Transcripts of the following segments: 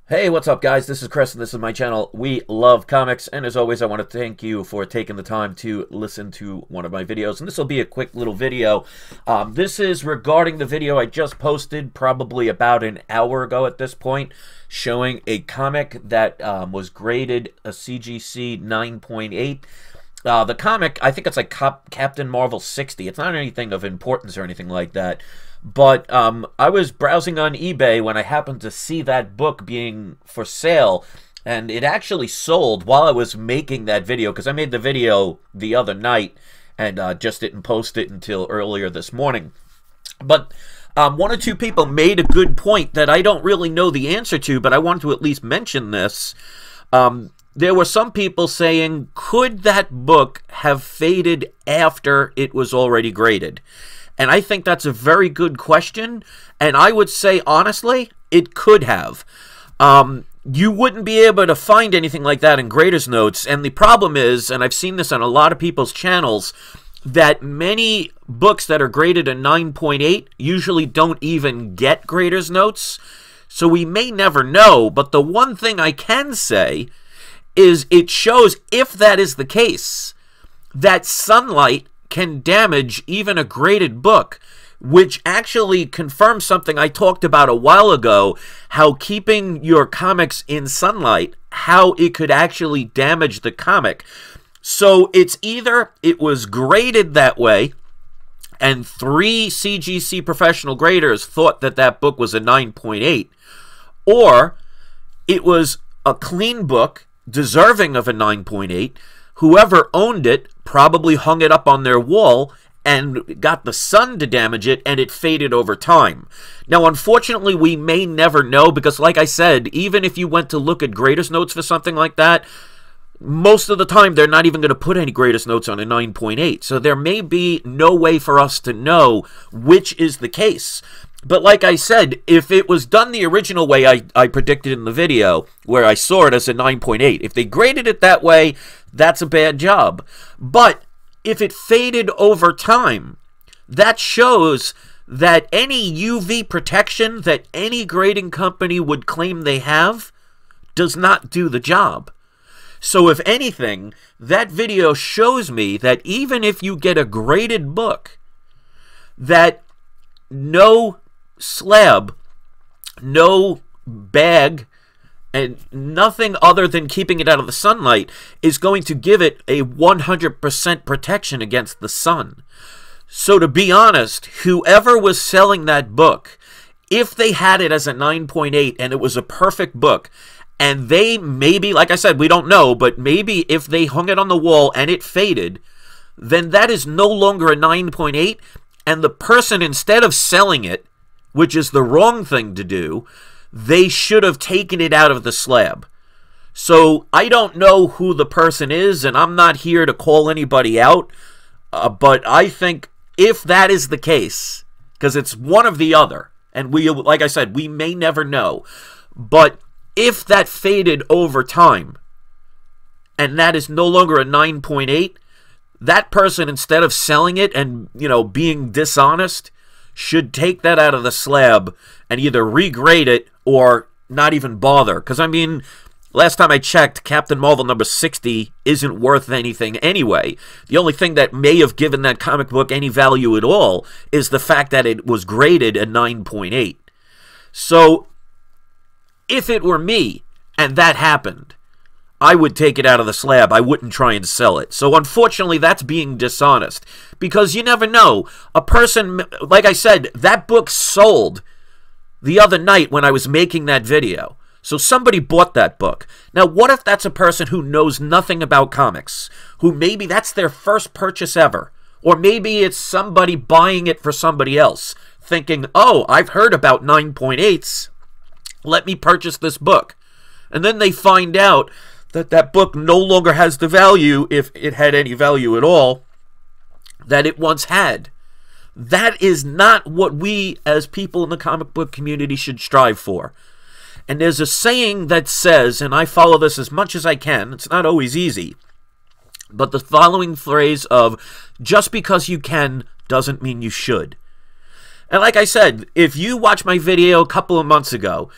Hey, what's up, guys? This is Chris, and this is my channel. We love comics, and as always, I want to thank you for taking the time to listen to one of my videos, and this will be a quick little video. This is regarding the video I just posted probably about an hour ago at this point, showing a comic that was graded a CGC 9.8. The comic, I think it's like Captain Marvel 60. It's not anything of importance or anything like that. But I was browsing on eBay when I happened to see that book being for sale, and it actually sold while I was making that video, because I made the video the other night and just didn't post it until earlier this morning. But one or two people made a good point that I don't really know the answer to, but I wanted to at least mention this. There were some people saying, could that book have faded after it was already graded? And I think that's a very good question, and I would say, honestly, it could have. You wouldn't be able to find anything like that in Grader's Notes, and the problem is, and I've seen this on a lot of people's channels, that many books that are graded a 9.8 usually don't even get Grader's Notes, so we may never know, but the one thing I can say is it shows, if that is the case, that sunlight can damage even a graded book, which actually confirms something I talked about a while ago, how keeping your comics in sunlight, how it could actually damage the comic. So it's either it was graded that way, and 3 CGC professional graders thought that that book was a 9.8, or it was a clean book deserving of a 9.8. Whoever owned it probably hung it up on their wall and got the sun to damage it, and it faded over time. Now, unfortunately, we may never know, because like I said, even if you went to look at Grader's Notes for something like that, most of the time they're not even going to put any Grader's Notes on a 9.8. So there may be no way for us to know which is the case. But like I said, if it was done the original way I predicted in the video, where I saw it as a 9.8, if they graded it that way, that's a bad job. But if it faded over time, that shows that any UV protection that any grading company would claim they have does not do the job. So if anything, that video shows me that even if you get a graded book, that no slab, no bag, and nothing other than keeping it out of the sunlight is going to give it a 100% protection against the sun. So to be honest, whoever was selling that book, if they had it as a 9.8 and it was a perfect book, and they maybe, like I said, we don't know, but maybe if they hung it on the wall and it faded, then that is no longer a 9.8, and the person, instead of selling it, which is the wrong thing to do, they should have taken it out of the slab. So I don't know who the person is, and I'm not here to call anybody out, but I think if that is the case, because it's one of the other, and we, like I said, we may never know, but if that faded over time, and that is no longer a 9.8, that person, instead of selling it and, being dishonest, should take that out of the slab and either regrade it or not even bother. Because, I mean, last time I checked, Captain Marvel number 60 isn't worth anything anyway. The only thing that may have given that comic book any value at all is the fact that it was graded a 9.8. So, if it were me and that happened, I would take it out of the slab. I wouldn't try and sell it. So unfortunately, that's being dishonest, because you never know. A person, like I said, that book sold the other night when I was making that video. So somebody bought that book. Now, what if that's a person who knows nothing about comics, who maybe that's their first purchase ever, or maybe it's somebody buying it for somebody else, thinking, oh, I've heard about 9.8s. Let me purchase this book. And then they find out that that book no longer has the value, if it had any value at all, that it once had. That is not what we as people in the comic book community should strive for. And there's a saying that says, and I follow this as much as I can, it's not always easy, but the following phrase of, just because you can doesn't mean you should. And like I said, if you watched my video a couple of months ago,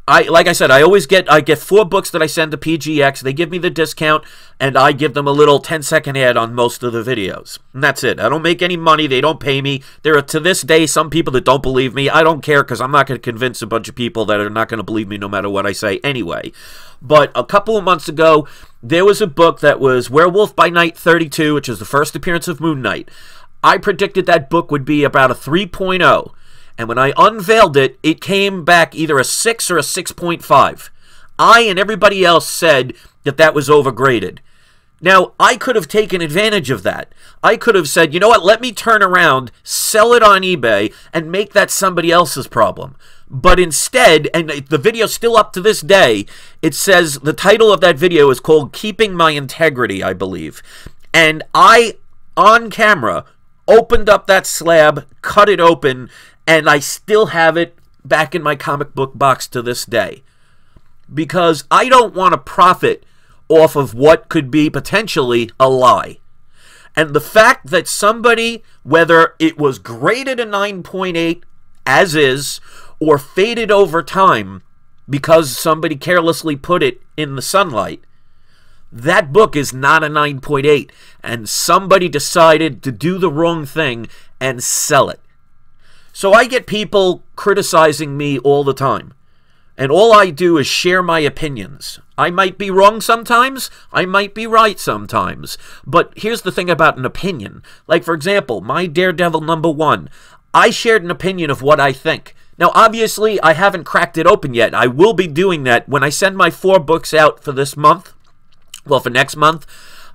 like I said, I get 4 books that I send to PGX. They give me the discount, and I give them a little 10-second ad on most of the videos. And that's it. I don't make any money. They don't pay me. There are, to this day, some people that don't believe me. I don't care, because I'm not going to convince a bunch of people that are not going to believe me no matter what I say anyway. But a couple of months ago, there was a book that was Werewolf by Night 32, which is the first appearance of Moon Knight. I predicted that book would be about a 3.0. And when I unveiled it, it came back either a 6 or a 6.5. I and everybody else said that that was overgraded. Now, I could have taken advantage of that. I could have said, you know what, let me turn around, sell it on eBay, and make that somebody else's problem. But instead, and the video's still up to this day, it says, the title of that video is called Keeping My Integrity, I believe. And I, on camera, opened up that slab, cut it open, and I still have it back in my comic book box to this day. Because I don't want to profit off of what could be potentially a lie. And the fact that somebody, whether it was graded a 9.8 as is, or faded over time because somebody carelessly put it in the sunlight, that book is not a 9.8. And somebody decided to do the wrong thing and sell it. So I get people criticizing me all the time. And all I do is share my opinions. I might be wrong sometimes. I might be right sometimes. But here's the thing about an opinion. Like, for example, my Daredevil #1. I shared an opinion of what I think. Now, obviously, I haven't cracked it open yet. I will be doing that when I send my 4 books out for this month. Well, for next month.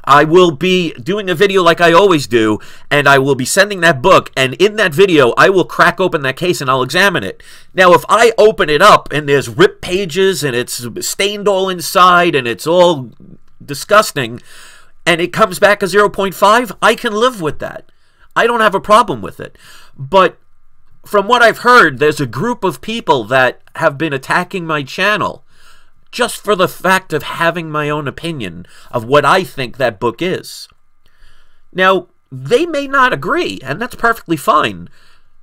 I will be doing a video like I always do, and I will be sending that book, and in that video, I will crack open that case and I'll examine it. Now, if I open it up and there's ripped pages and it's stained all inside and it's all disgusting, and it comes back a 0.5, I can live with that. I don't have a problem with it. But from what I've heard, there's a group of people that have been attacking my channel just for the fact of having my own opinion of what I think that book is. Now, they may not agree, and that's perfectly fine.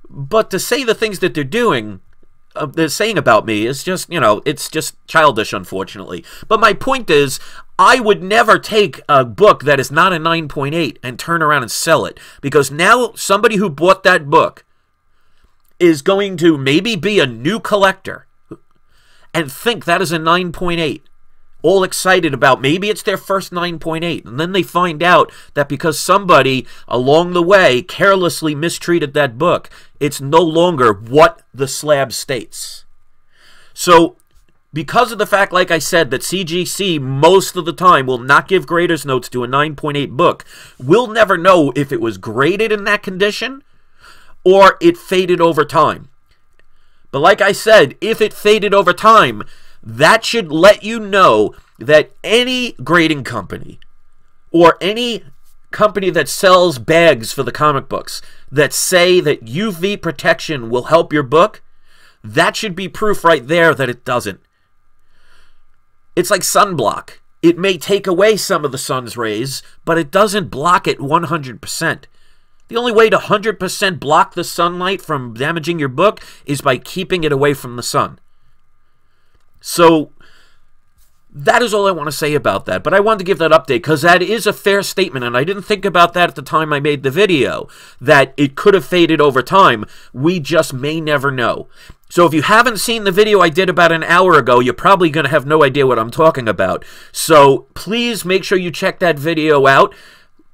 But to say the things that they're saying about me is just, you know, it's just childish, unfortunately. But my point is, I would never take a book that is not a 9.8 and turn around and sell it. Because now somebody who bought that book is going to maybe be a new collector and think that is a 9.8, all excited about maybe it's their first 9.8, and then they find out that because somebody along the way carelessly mistreated that book, it's no longer what the slab states. So, because of the fact, like I said, that CGC most of the time will not give grader's notes to a 9.8 book, we'll never know if it was graded in that condition or it faded over time. But like I said, if it faded over time, that should let you know that any grading company or any company that sells bags for the comic books that say that UV protection will help your book, that should be proof right there that it doesn't. It's like sunblock. It may take away some of the sun's rays, but it doesn't block it 100%. The only way to 100% block the sunlight from damaging your book is by keeping it away from the sun. So, that is all I want to say about that. But I wanted to give that update because that is a fair statement, and I didn't think about that at the time I made the video, that it could have faded over time. We just may never know. So if you haven't seen the video I did about an hour ago, you're probably going to have no idea what I'm talking about. So please make sure you check that video out.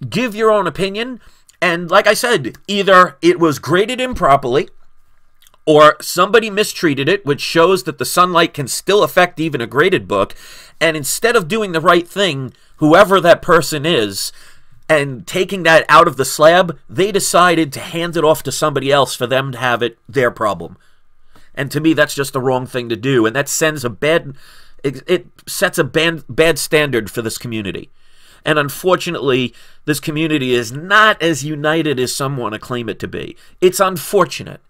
Give your own opinion. And like I said, either it was graded improperly, or somebody mistreated it, which shows that the sunlight can still affect even a graded book, and instead of doing the right thing, whoever that person is, and taking that out of the slab, they decided to hand it off to somebody else for them to have it their problem. And to me, that's just the wrong thing to do, and that sends a it sets a bad standard for this community. And unfortunately, this community is not as united as some want to claim it to be. It's unfortunate.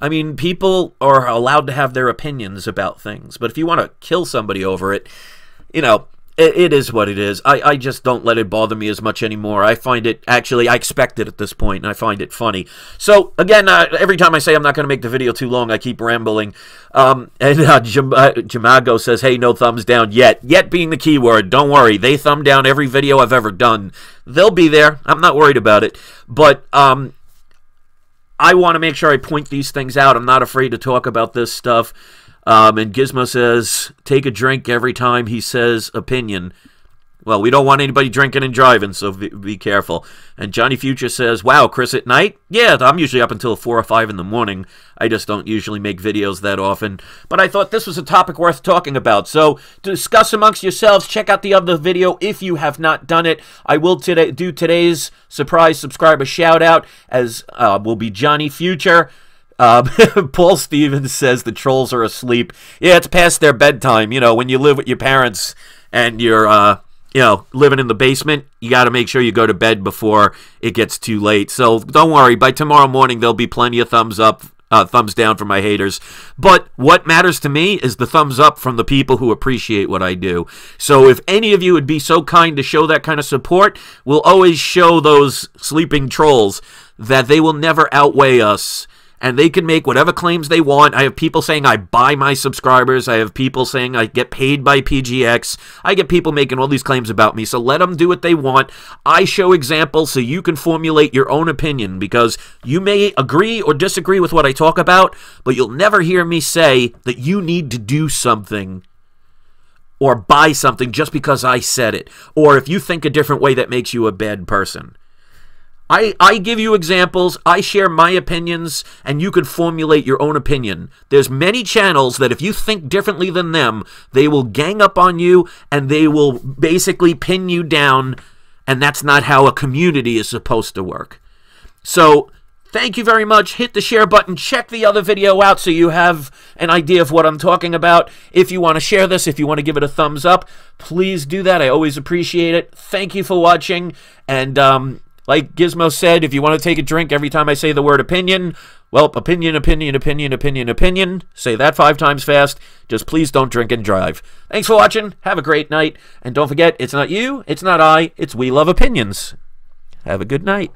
I mean, people are allowed to have their opinions about things, but if you want to kill somebody over it, you know, it is what it is. I just don't let it bother me as much anymore. I find it, actually, I expect it at this point, and I find it funny. So, again, every time I say I'm not going to make the video too long, I keep rambling. Jamago says, hey, no thumbs down yet. Yet being the key word. Don't worry. They thumb down every video I've ever done. They'll be there. I'm not worried about it. But I want to make sure I point these things out. I'm not afraid to talk about this stuff. And Gizmo says, take a drink every time he says opinion. Well, we don't want anybody drinking and driving, so be careful. And Johnny Future says, wow, Chris at night? Yeah, I'm usually up until 4 or 5 in the morning. I just don't usually make videos that often. But I thought this was a topic worth talking about. So, to discuss amongst yourselves, check out the other video if you have not done it. I will do today's surprise subscriber shout-out, as will be Johnny Future. Paul Stevens says the trolls are asleep. Yeah, it's past their bedtime. You know, when you live with your parents and you're, you know, living in the basement, you got to make sure you go to bed before it gets too late. So don't worry. By tomorrow morning, there'll be plenty of thumbs up, thumbs down from my haters. But what matters to me is the thumbs up from the people who appreciate what I do. So if any of you would be so kind to show that kind of support, we'll always show those sleeping trolls that they will never outweigh us. And they can make whatever claims they want. I have people saying I buy my subscribers. I have people saying I get paid by PGX. I get people making all these claims about me. So let them do what they want. I show examples so you can formulate your own opinion, because you may agree or disagree with what I talk about, but you'll never hear me say that you need to do something or buy something just because I said it. Or if you think a different way, that makes you a bad person. I give you examples, I share my opinions, and you can formulate your own opinion. There's many channels that if you think differently than them, they will gang up on you, and they will basically pin you down, and that's not how a community is supposed to work. So, thank you very much. Hit the share button. Check the other video out so you have an idea of what I'm talking about. If you want to share this, if you want to give it a thumbs up, please do that. I always appreciate it. Thank you for watching, and like Gizmo said, if you want to take a drink every time I say the word opinion, well, opinion, opinion, opinion, opinion, opinion. Say that 5 times fast. Just please don't drink and drive. Thanks for watching. Have a great night. And don't forget, it's not you, it's not I, it's We Love Opinions. Have a good night.